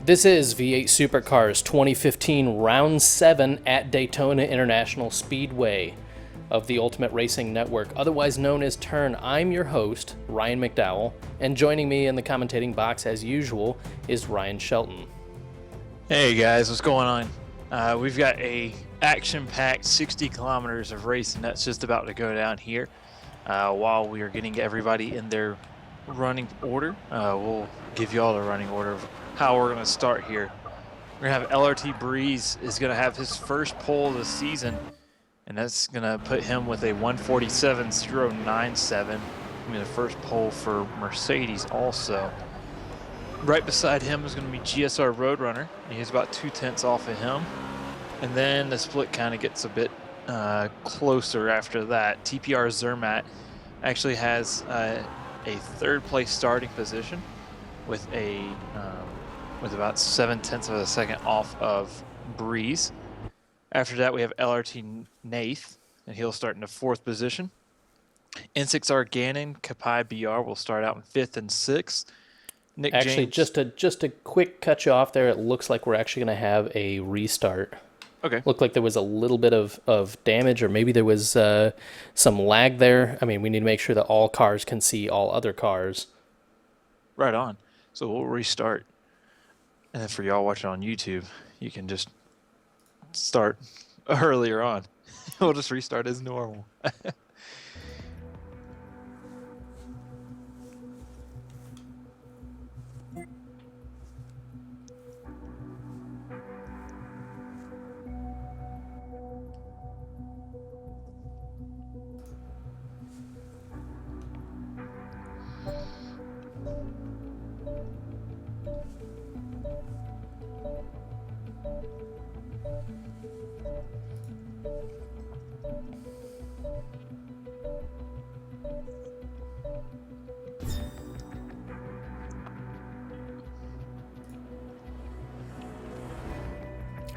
This is V8 Supercars 2015 Round 7 at Daytona International Speedway of the Ultimate Racing Network, otherwise known as Turn. I'm your host, Ryan McDowell, and joining me in the commentating box as usual is Ryan Shelton. Hey guys, what's going on? We've got a action-packed 60 kilometers of racing that's just about to go down here. While we are getting everybody in their running order, we'll give you all the running order of how we're going to start here. We're going to have LRT Breeze is going to have his first pole of the season, and that's going to put him with a 147.097. Going to be the first pole for Mercedes also. Right beside him is going to be GSR Roadrunner. He's about 2/10 off of him. And then the split kind of gets a bit closer after that. TPR Zermatt actually has a third place starting position with about 7/10 of a second off of Breeze. After that, we have LRT Nath, and he'll start in the 4th position. N6R Gannon, Kapai BR will start out in 5th and 6th. Nick Actually, James. just a quick cut you off there. It looks like we're actually going to have a restart. Okay. Looked like there was a little bit of damage, or maybe there was some lag there. I mean, we need to make sure that all cars can see all other cars. Right on. So we'll restart. And then for y'all watching on YouTube, you can just start earlier on. We'll just restart as normal.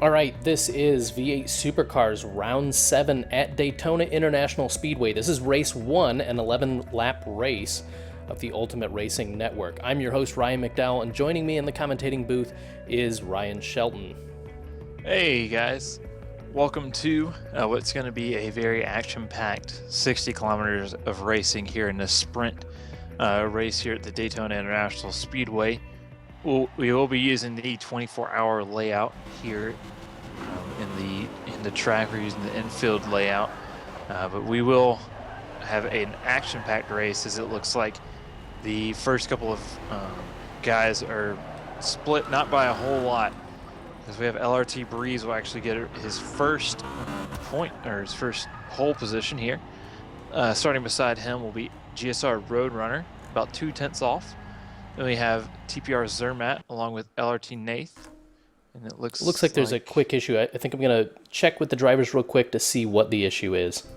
All right, this is V8 Supercars Round 7 at Daytona International Speedway. This is race 1, an 11-lap race of the Ultimate Racing Network. I'm your host, Ryan McDowell, and joining me in the commentating booth is Ryan Shelton. Hey guys, welcome to what's going to be a very action-packed 60 kilometers of racing here in the sprint race here at the Daytona International Speedway. We will be using the 24-hour layout here in the track. We're using the infield layout, but we will have an action-packed race, as it looks like the first couple of guys are split not by a whole lot, because we have LRT Breeze will actually get his first point, or his first pole position here. Starting beside him will be GSR Roadrunner, about 2/10 off. Then we have TPR Zermatt along with LRT Nath. And it looks like there's a quick issue. I think I'm going to check with the drivers real quick to see what the issue is.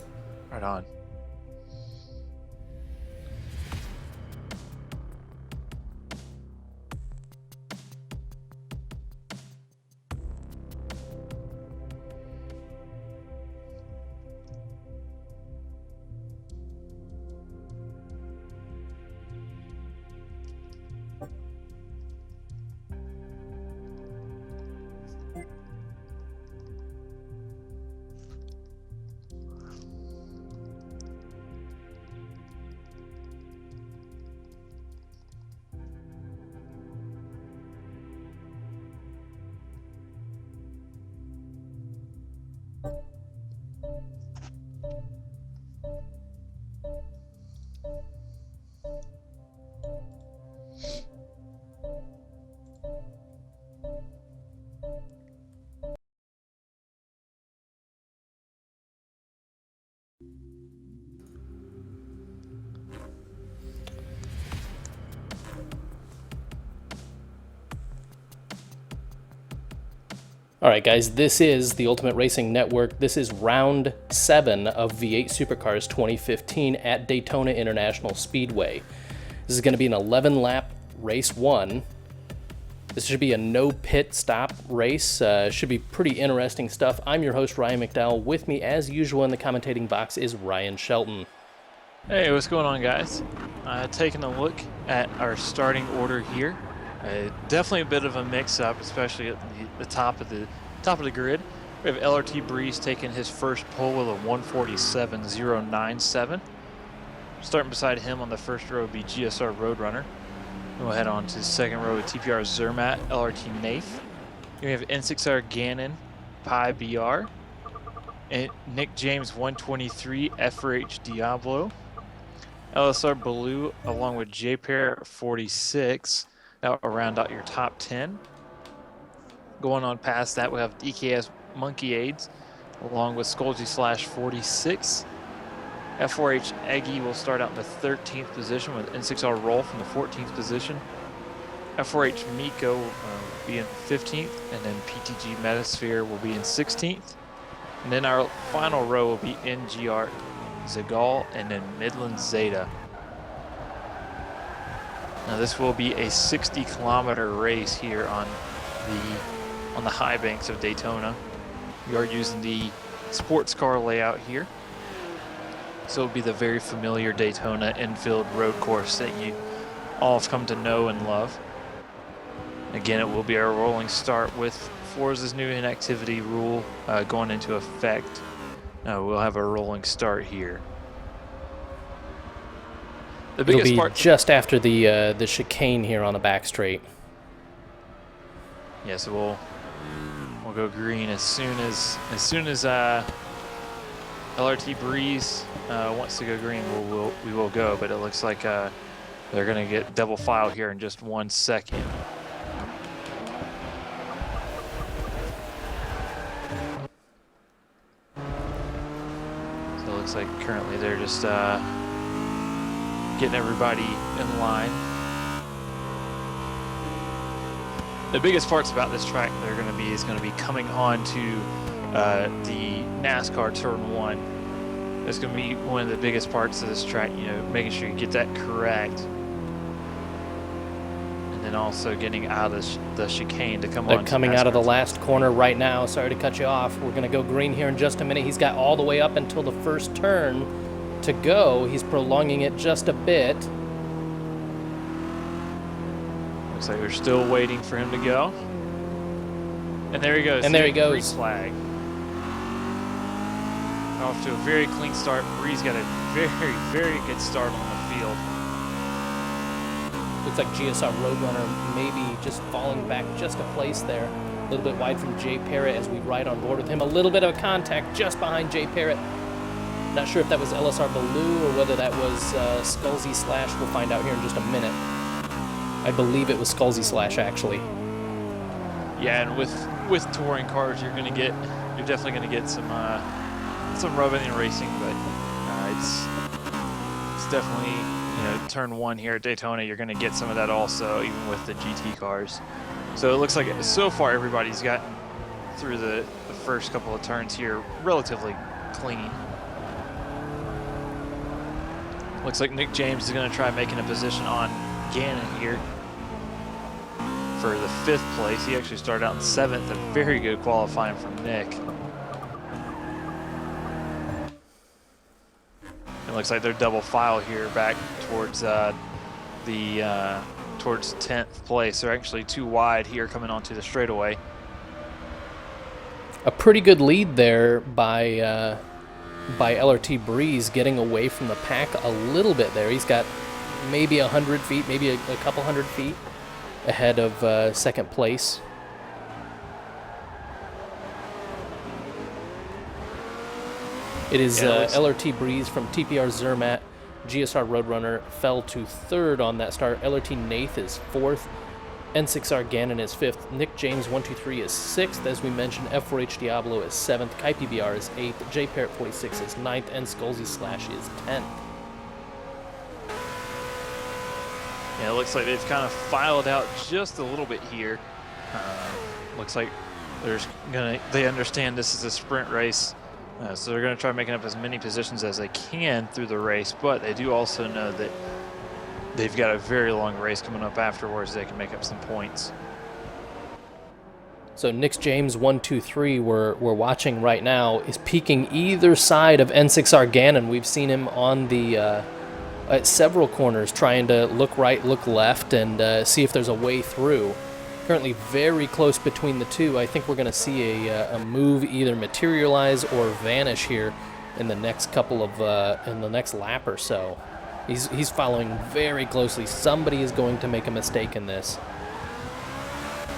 Right on. All right, guys, this is the Ultimate Racing Network. This is round 7 of V8 Supercars 2015 at Daytona International Speedway. This is going to be an 11-lap race 1. This should be a no pit stop race. Should be pretty interesting stuff. I'm your host, Ryan McDowell. With me, as usual, in the commentating box is Ryan Shelton. Hey, what's going on, guys? Taking a look at our starting order here. Definitely a bit of a mix-up, especially at the top of the grid. We have LRT Breeze taking his first pole with a 147.097. Starting beside him on the first row would be GSR Roadrunner. We'll head on to the second row with TPR Zermatt, LRT Nath. We have N6R Gannon, Pi BR. And Nick James 123, FRH Diablo. LSR Baloo along with J Pair 46. That will round out your top 10. Going on past that, we have DKS Monkey Aids along with Skolgy Slash 46. F4H Eggy will start out in the 13th position with N6R Rolf in the 14th position. F4H Miko will be in 15th, and then PTG Metasphere will be in 16th. And then our final row will be NGR Zagal and then Midland Zeta. Now this will be a 60-kilometer race here on the high banks of Daytona. We are using the sports car layout here. So it'll be the very familiar Daytona infield road course that you all have come to know and love. Again, it will be our rolling start with Forza's new inactivity rule going into effect. We'll have a rolling start here. The biggest It'll be part just after the chicane here on the back straight. Yeah, so we'll go green as soon as LRT Breeze wants to go green. We will go, but it looks like they're going to get double file here in just 1 second. So it looks like currently they're just getting everybody in line. The biggest parts about this track that are going to be is going to be coming on to the NASCAR Turn 1. That's going to be one of the biggest parts of this track, you know, making sure you get that correct. And then also getting out of the chicane to come on. They're coming out of the last corner right now. Sorry to cut you off. We're going to go green here in just a minute. He's got all the way up until the first turn to go. He's prolonging it just a bit. Looks like we're still waiting for him to go. And there he goes. And there he goes. Green flag. Off to a very clean start. Breeze got a very, very good start on the field. Looks like GSR Roadrunner maybe just falling back just a place there. A little bit wide from Jay Parrott as we ride on board with him. A little bit of a contact just behind Jay Parrott. Not sure if that was LSR Baloo or whether that was Skulzy Slash. We'll find out here in just a minute. I believe it was Skulzy Slash, actually. Yeah, and with touring cars, you're definitely gonna get some rubbing and racing, but it's definitely, you know, turn 1 here at Daytona. You're gonna get some of that also, even with the GT cars. So it looks like so far everybody's gotten through the first couple of turns here relatively clean. Looks like Nick James is gonna try making a position on Gannon here for the 5th place. He actually started out in 7th, a very good qualifying from Nick. It looks like they're double file here back towards towards 10th place. They're actually too wide here coming onto the straightaway. A pretty good lead there by LRT Breeze, getting away from the pack a little bit there. He's got maybe 100 feet, maybe a couple hundred feet ahead of 2nd place. It is LRT Breeze from TPR Zermatt. GSR Roadrunner fell to 3rd on that start. LRT Nath is 4th. N6R Gannon is 5th. Nick James 123 is 6th. As we mentioned, F4H Diablo is 7th. Kai PBR is 8th. J Parrott 46 is 9th. And Skulzy Slash is 10th. Yeah, it looks like they've kind of filed out just a little bit here. Looks like they understand this is a sprint race. So they're going to try making up as many positions as they can through the race, but they do also know that they've got a very long race coming up afterwards. They can make up some points. So Nick James 123 we're watching right now is peaking either side of N6R Gannon. We've seen him on the at several corners, trying to look right, look left, and see if there's a way through. Currently very close between the two. I think we're going to see a move either materialize or vanish here in the next couple of in the next lap or so. He's following very closely. Somebody is going to make a mistake in this.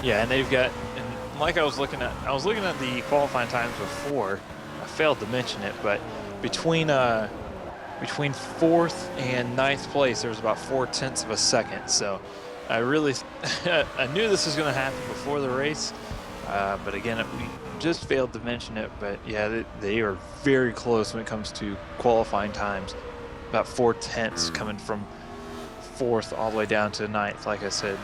Yeah, and they've got, and like I was looking at the qualifying times before. I failed to mention it, but between 4th and 9th place, there was about 0.4 of a second. So I really, I knew this was going to happen before the race, but again, we just failed to mention it. But yeah, they are very close when it comes to qualifying times. About 0.4 coming from 4th all the way down to 9th, like I said.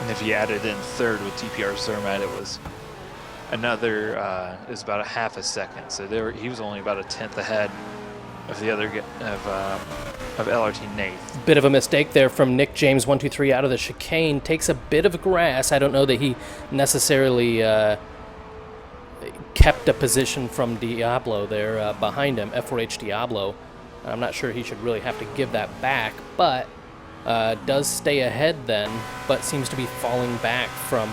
And if you added in 3rd with TPR Zermatt, it was another, it was about 0.5 second. So he was only about 1/10 ahead of the other of LRT Nate. Bit of a mistake there from Nick James, 123 out of the chicane. Takes a bit of grass. I don't know that he necessarily kept a position from Diablo there behind him, F4H Diablo. I'm not sure he should really have to give that back, but does stay ahead then, but seems to be falling back from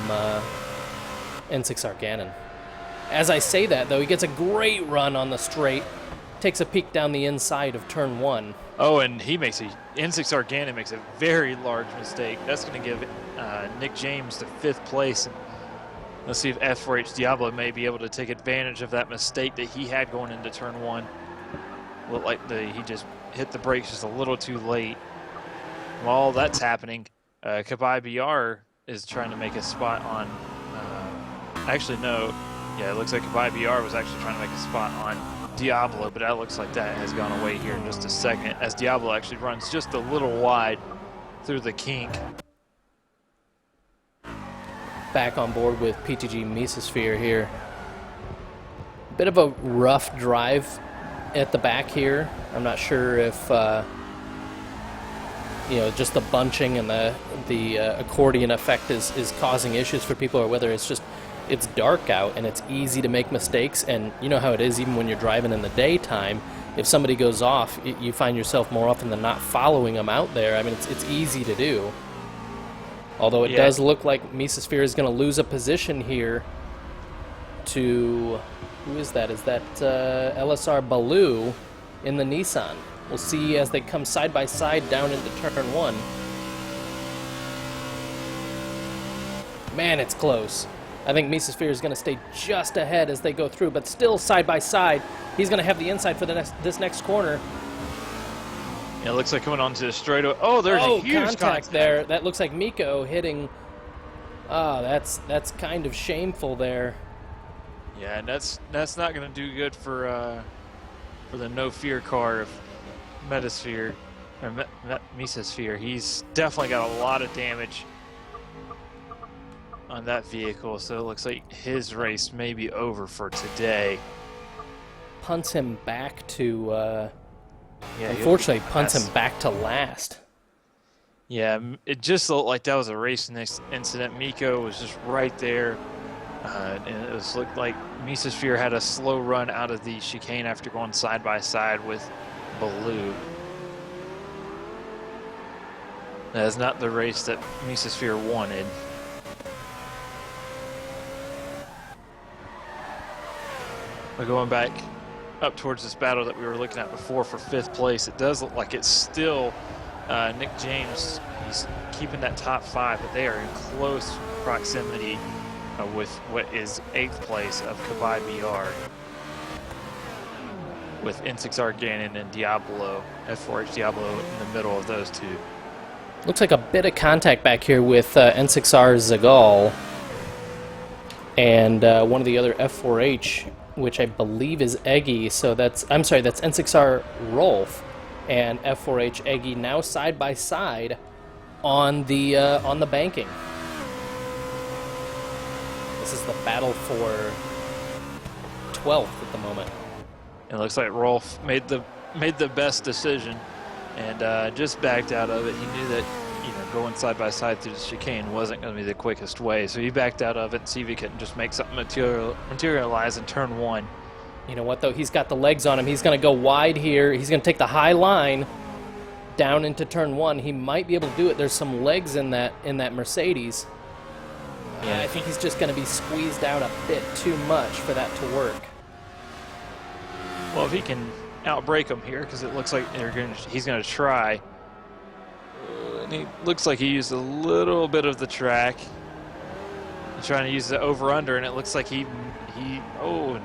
N6R Gannon. As I say that, though, he gets a great run on the straight, takes a peek down the inside of turn 1. Oh, and N6R Gannon makes a very large mistake. That's going to give Nick James the 5th place. And let's see if F4H Diablo may be able to take advantage of that mistake that he had going into turn 1. Looked like he just hit the brakes just a little too late. While that's happening, Kabai BR is trying to make a spot on. Actually, no. Yeah, it looks like Kabai BR was actually trying to make a spot on Diablo, but that looks like that has gone away here in just a second, as Diablo actually runs just a little wide through the kink. Back on board with PTG Mesosphere here. Bit of a rough drive at the back here. I'm not sure if just the bunching and the accordion effect is causing issues for people, or whether it's just it's dark out and it's easy to make mistakes. And you know how it is, even when you're driving in the daytime, if somebody goes off, you find yourself more often than not following them out there. I mean, it's easy to do. Although it does look like Mesosphere is going to lose a position here to, who is that? Is that LSR Baloo in the Nissan? We'll see as they come side by side down into turn 1. Man, it's close. I think Mesosphere is going to stay just ahead as they go through, but still side by side. He's going to have the inside for this next corner. Yeah, it looks like coming onto the straightaway. Oh, there's a huge contact there. That looks like Miko hitting. Oh, that's kind of shameful there. Yeah, and that's not going to do good for the No Fear car of Metasphere or Mesosphere. He's definitely got a lot of damage on that vehicle, so it looks like his race may be over for today. Punts him back to. Unfortunately, punts him back to last. Yeah, it just looked like that was a racing incident. Miko was just right there, and it looked like Mesosphere had a slow run out of the chicane after going side by side with Baloo. That is not the race that Mesosphere wanted. But going back up towards this battle that we were looking at before for 5th place, it does look like it's still Nick James. He's keeping that top 5, but they are in close proximity with what is 8th place of Kabai BR, with N6R Gannon and Diablo, F4H Diablo in the middle of those two. Looks like a bit of contact back here with N6R Zagal and one of the other F4H, which I believe is Eggy. So that's N6R Rolf and F4H Eggy now side by side on the banking. This is the battle for 12th at the moment. It looks like Rolf made the best decision and just backed out of it. He knew that going side by side through the chicane wasn't going to be the quickest way, so he backed out of it and see if he could just make something materialize in turn 1. You know what, though? He's got the legs on him. He's going to go wide here. He's going to take the high line down into turn 1. He might be able to do it. There's some legs in that Mercedes. Yeah, I think he's just going to be squeezed out a bit too much for that to work. Well, if he can outbrake him here, because it looks like he's going to try. And he looks like he used a little bit of the track. He's trying to use the over-under, and it looks like it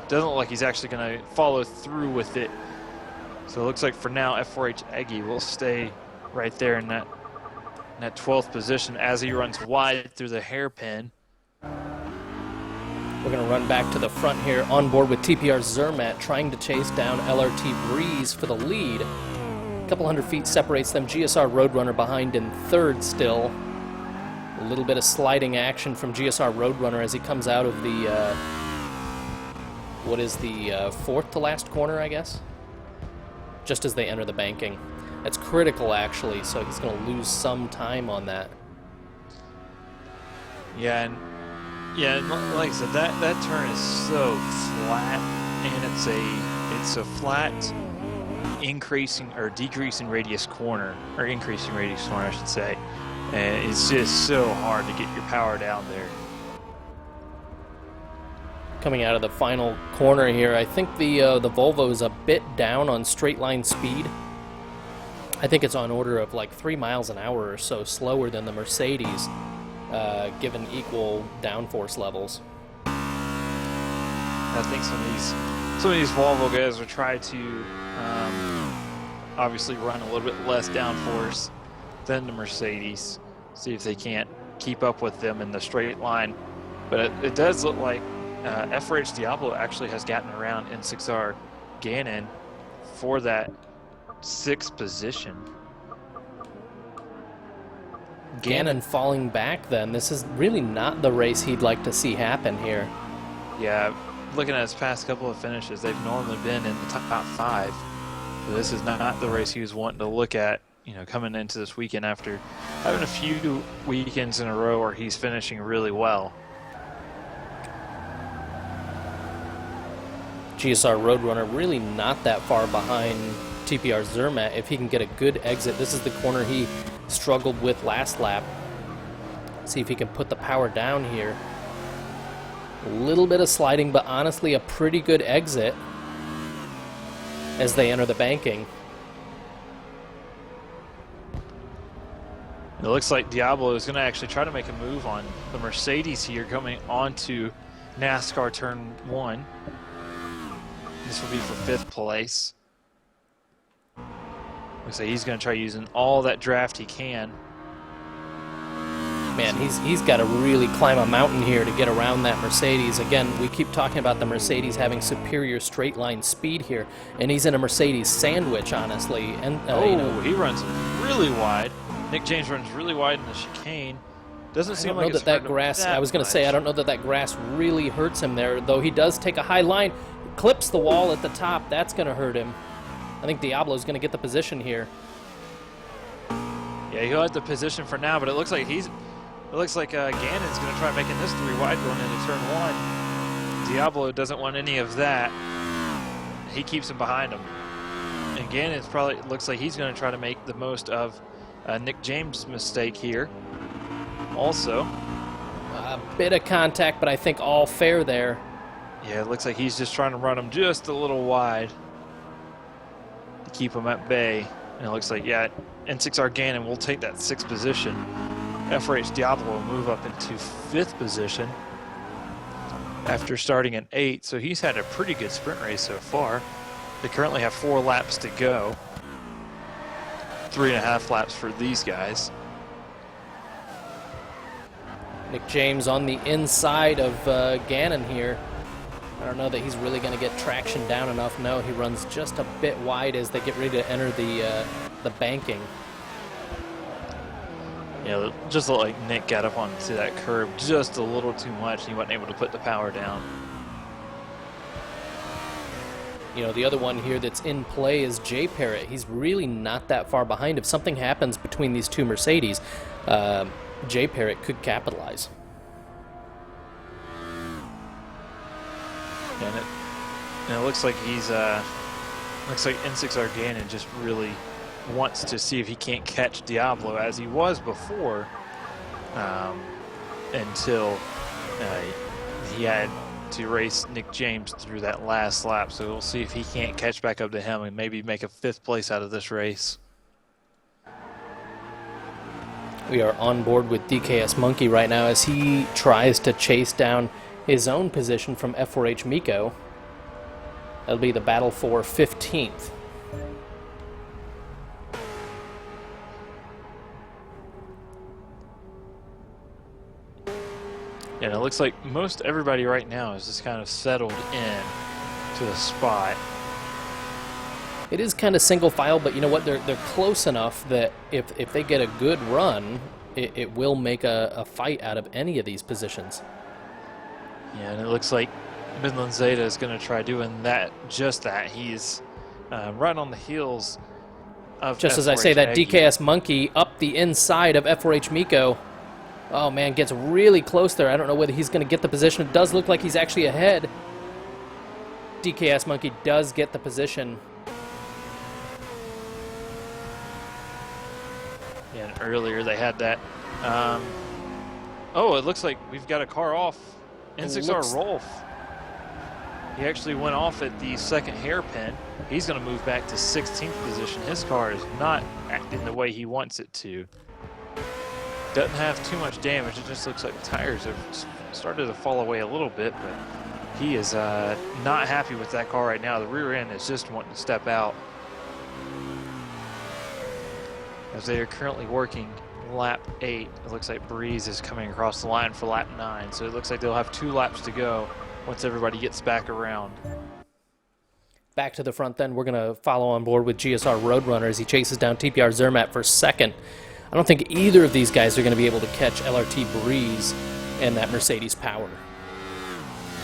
doesn't look like he's actually going to follow through with it. So it looks like for now, F4H Eggy will stay right there in that 12th position as he runs wide through the hairpin. We're going to run back to the front here on board with TPR Zermatt trying to chase down LRT Breeze for the lead. A couple hundred feet separates them. GSR Roadrunner behind in 3rd still. A little bit of sliding action from GSR Roadrunner as he comes out of the, what is the 4th to last corner, I guess? Just as they enter the banking. That's critical, actually, so he's going to lose some time on that. Yeah, and like I said, that turn is so flat, and it's a flat increasing or decreasing radius corner, or increasing radius corner, I should say. And it's just so hard to get your power down there. Coming out of the final corner here, I think the Volvo is a bit down on straight line speed. I think it's on order of like 3 miles an hour or so slower than the Mercedes, given equal downforce levels. I think some of these Volvo guys will try to obviously run a little bit less downforce than the Mercedes, see if they can't keep up with them in the straight line. But it does look like F4H Diablo actually has gotten around N6R Gannon for that 6th position. Gannon falling back then. This is really not the race he'd like to see happen here. Yeah, looking at his past couple of finishes, they've normally been in the top 5. So this is not the race he was wanting to look at, you know, coming into this weekend after having a few weekends in a row where he's finishing really well. GSR Roadrunner really not that far behind TPR Zermatt if he can get a good exit. This is the corner he struggled with last lap. See if he can put the power down here. A little bit of sliding, but honestly a pretty good exit as they enter the banking. It looks like Diablo is going to actually try to make a move on the Mercedes here coming onto NASCAR Turn 1. This will be for 5th place. Looks like he's going to try using all that draft he can. Man, he's got to really climb a mountain here to get around that Mercedes. Again, we keep talking about the Mercedes having superior straight line speed here, and he's in a Mercedes sandwich, honestly. And you know, he runs really wide. Nick James runs really wide in the chicane. Doesn't seem like that grass. I was going to say, I don't know that grass really hurts him there, though. He does take a high line, clips the wall at the top. That's going to hurt him. I think Diablo's going to get the position here. Yeah, he'll have the position for now, but it looks like Gannon's going to try making this 3 wide going into turn 1. Diablo doesn't want any of that. He keeps him behind him. And Gannon's probably looks like he's going to try to make the most of Nick James' mistake here. Also, a bit of contact, but I think all fair there. Yeah, it looks like he's just trying to run him just a little wide to keep him at bay. And it looks like, yeah, N6R Gannon will take that 6th position. F4H Diablo will move up into 5th position after starting in 8th. So he's had a pretty good sprint race so far. They currently have 4 laps to go. 3.5 laps for these guys. Nick James on the inside of Gannon here. I don't know that he's really going to get traction down enough. No, he runs just a bit wide as they get ready to enter the banking. Yeah, just looked like Nick got up onto that curb just a little too much, and he wasn't able to put the power down. You know, the other one here that's in play is Jay Parrott. He's really not that far behind. If something happens between these two Mercedes, Jay Parrott could capitalize. And And it looks like looks like N6 Arganin just really wants to see if he can't catch Diablo as he was before, until he had to race Nick James through that last lap. So we'll see if he can't catch back up to him and maybe make a 5th place out of this race. We are on board with DKS Monkey right now as he tries to chase down his own position from F4H Miko. That'll be the battle for 15th. And it looks like most everybody right now is just kind of settled in to the spot. It is kind of single file, but you know what? They're close enough that if they get a good run, it will make a fight out of any of these positions. Yeah, and it looks like Midland Zeta is going to try doing that. He's right on the heels of Just F4H as I say that, Aggie. DKS Monkey up the inside of F4H Miko. Oh man, gets really close there. I don't know whether he's going to get the position. It does look like he's actually ahead. DKS Monkey does get the position. Yeah, and earlier they had that. Oh, it looks like we've got a car off. N6R Rolf. He actually went off at the 2nd hairpin. He's going to move back to 16th position. His car is not acting the way he wants it to. Doesn't have too much damage. It just looks like the tires have started to fall away a little bit, but he is not happy with that car right now. The rear end is just wanting to step out. As they are currently working lap 8, it looks like Breeze is coming across the line for lap 9. So it looks like they'll have 2 laps to go once everybody gets back around. Back to the front then, we're going to follow on board with GSR Roadrunner as he chases down TPR Zermatt for 2nd. I don't think either of these guys are going to be able to catch LRT Breeze and that Mercedes Power.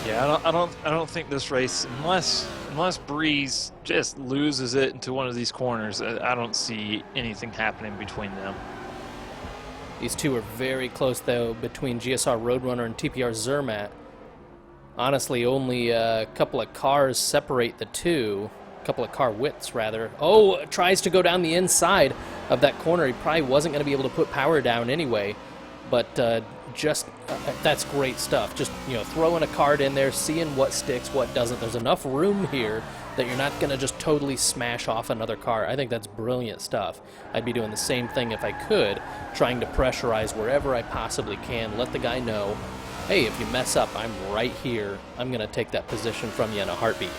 Yeah, I don't think this race, unless Breeze just loses it into one of these corners, I don't see anything happening between them. These two are very close, though, between GSR Roadrunner and TPR Zermatt. Honestly, only a couple of cars separate the two. A couple of car widths, rather. Oh, tries to go down the inside of that corner. He probably wasn't going to be able to put power down anyway. But that's great stuff. Just, throwing a card in there, seeing what sticks, what doesn't. There's enough room here that you're not going to just totally smash off another car. I think that's brilliant stuff. I'd be doing the same thing if I could, trying to pressurize wherever I possibly can. Let the guy know, hey, if you mess up, I'm right here. I'm going to take that position from you in a heartbeat.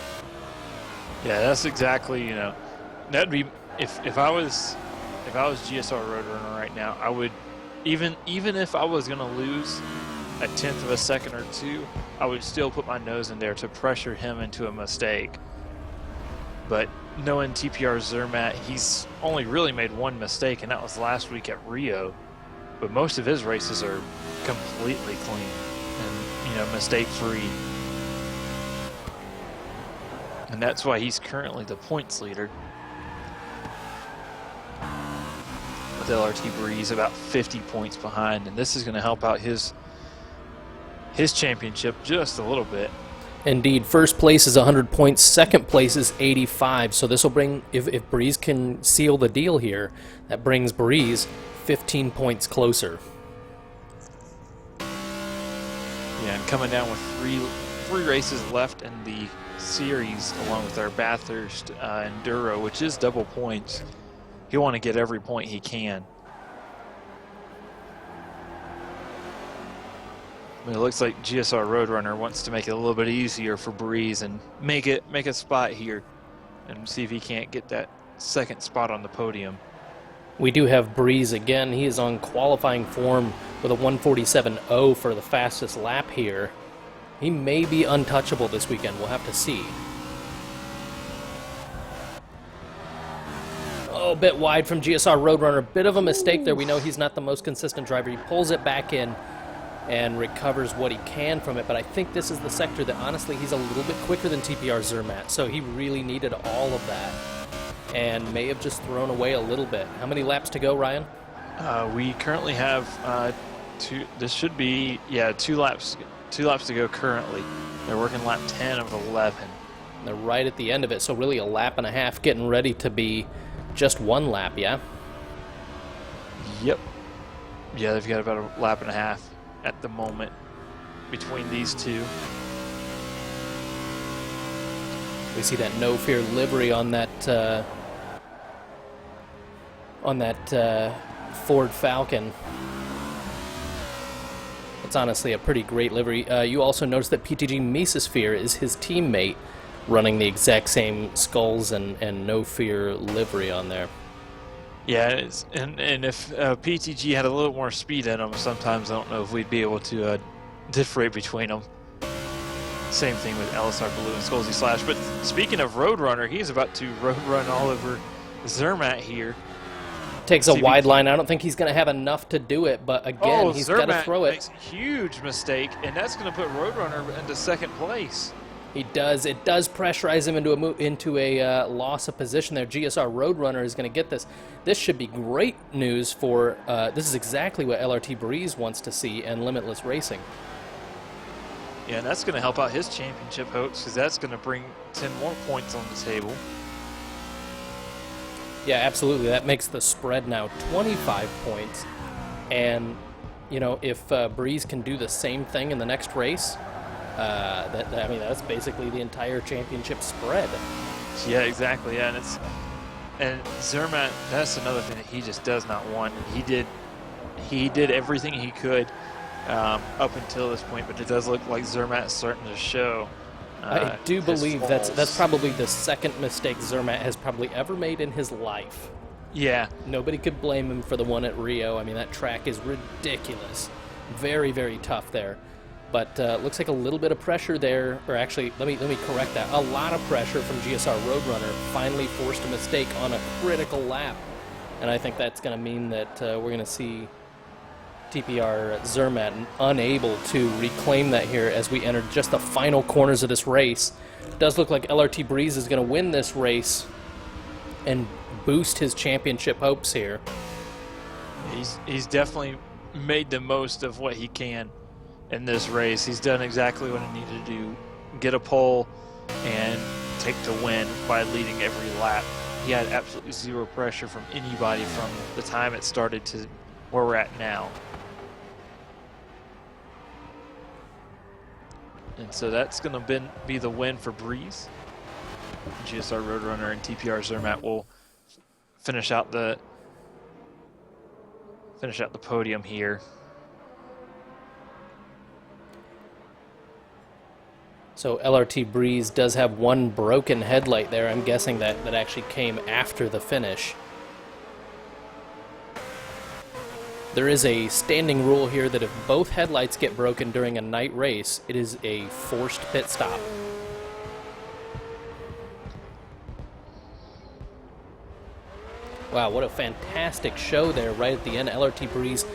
Yeah, that's exactly, that'd be if I was GSR Roadrunner right now, I would even if I was going to lose a 1/10 of a second or 2, I would still put my nose in there to pressure him into a mistake. But knowing TPR Zermatt, he's only really made one mistake, and that was last week at Rio. But most of his races are completely clean and, mistake-free. And that's why he's currently the points leader. With LRT Breeze about 50 points behind, and this is going to help out his championship just a little bit. Indeed, first place is 100 points, second place is 85, so this will bring, if Breeze can seal the deal here, that brings Breeze 15 points closer. Yeah, and coming down with three races left in the series, along with our Bathurst Enduro, which is double points. He'll want to get every point he can. It looks like GSR Roadrunner wants to make it a little bit easier for Breeze and make a spot here and see if he can't get that second spot on the podium. We do have Breeze again. He is on qualifying form with a 147.0 for the fastest lap here. He may be untouchable this weekend. We'll have to see. Oh, a bit wide from GSR Roadrunner. Bit of a mistake there. We know he's not the most consistent driver. He pulls it back in and recovers what he can from it, but I think this is the sector that honestly he's a little bit quicker than TPR Zermatt, so he really needed all of that and may have just thrown away a little bit. How many laps to go, Ryan? We currently have two. This should be 2 laps to go currently. They're working lap 10 of 11. They're right at the end of it, so really a lap and a half, getting ready to be just one lap, yeah? Yep. Yeah, they've got about a lap and a half at the moment between these two. We see that No Fear livery on that Ford Falcon. It's honestly a pretty great livery. You also notice that PTG Mesosphere is his teammate, running the exact same Skulls and No Fear livery on there. Yeah, and if PTG had a little more speed in them, sometimes I don't know if we'd be able to differentiate between them. Same thing with LSR Blue and Skullsy Slash. But speaking of Roadrunner, he's about to road run all over Zermatt here. Takes a wide line. I don't think he's going to have enough to do it, but again, he's got to throw it. Makes a huge mistake, and that's going to put Roadrunner into second place. He does. It does pressurize him into a loss of position there. GSR Roadrunner is going to get this. This should be great news for. This is exactly what LRT Breeze wants to see and Limitless Racing. Yeah, and that's going to help out his championship hopes, because that's going to bring 10 more points on the table. Yeah, absolutely. That makes the spread now 25 points. And, you know, if Breeze can do the same thing in the next race, I mean, that's basically the entire championship spread. Yeah, exactly. Yeah, and Zermatt, that's another thing that he just does not want. He did everything he could up until this point, but it does look like Zermatt's starting to show. I do believe that's probably the second mistake Zermatt has probably ever made in his life. Yeah. Nobody could blame him for the one at Rio. I mean, that track is ridiculous. Very, very tough there. But looks like a little bit of pressure there, or actually, let me correct that. A lot of pressure from GSR Roadrunner. Finally forced a mistake on a critical lap. And I think that's going to mean that we're going to see TPR Zermatt unable to reclaim that here as we enter just the final corners of this race. It does look like LRT Breeze is going to win this race and boost his championship hopes here. He's definitely made the most of what he can in this race. He's done exactly what he needed to do. Get a pole and take the win by leading every lap. He had absolutely zero pressure from anybody from the time it started to where we're at now. And so that's going to be the win for Breeze. GSR Roadrunner and TPR Zermatt will finish out the podium here. So LRT Breeze does have one broken headlight there. I'm guessing that actually came after the finish. There is a standing rule here that if both headlights get broken during a night race, it is a forced pit stop. Wow, what a fantastic show there right at the end. LRT Breeze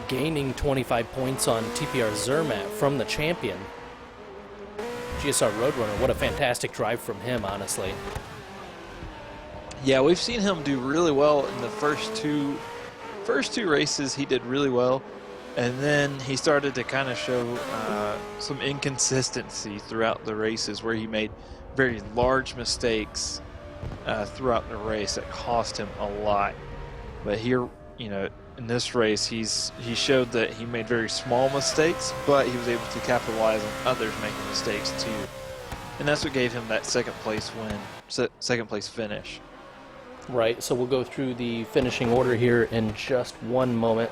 gaining 25 points on TPR Zermatt from the champion. GSR Roadrunner, what a fantastic drive from him, honestly. Yeah, we've seen him do really well in the first two races. He did really well, and then he started to kind of show some inconsistency throughout the races where he made very large mistakes throughout the race that cost him a lot. But here, you know, in this race, he showed that he made very small mistakes, but he was able to capitalize on others making mistakes too, and that's what gave him that second place finish. Right, so we'll go through the finishing order here in just one moment.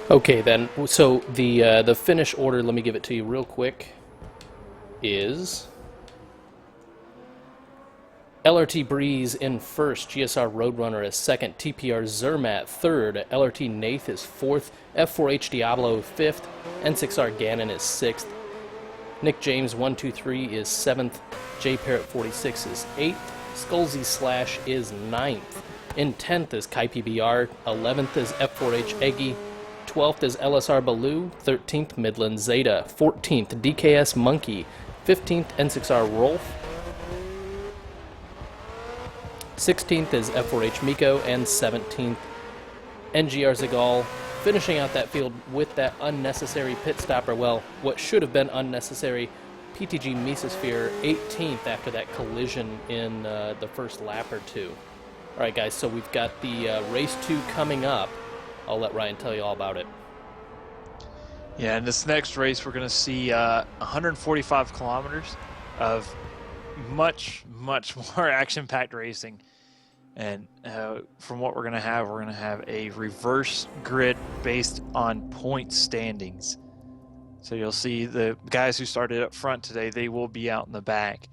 Okay then, so the finish order, let me give it to you real quick, is LRT Breeze in first, GSR Roadrunner is second, TPR Zermatt third, LRT Nath is fourth, F4H Diablo fifth, N6R Gannon is sixth, Nick James 123 is seventh, J Parrot 46 is eighth, Skullsy Slash is ninth. In 10th is Kai PBR, 11th is F4H Eggy, 12th is LSR Baloo, 13th Midland Zeta, 14th DKS Monkey, 15th N6R Rolf, 16th is F4H Miko, and 17th NGR Zagal, finishing out that field with that unnecessary pit stopper. Well, what should have been unnecessary, PTG Mesosphere 18th after that collision in the first lap or two. All right, guys, so we've got the race 2 coming up. I'll let Ryan tell you all about it. Yeah, in this next race, we're going to see 145 kilometers of much more action-packed racing. And from what we're going to have a reverse grid based on point standings. So you'll see the guys who started up front today, they will be out in the back.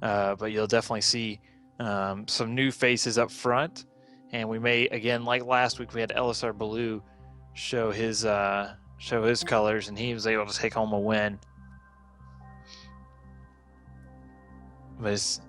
But you'll definitely see some new faces up front. And we may, again, like last week, we had LSR Baloo show his colors, and he was able to take home a win. But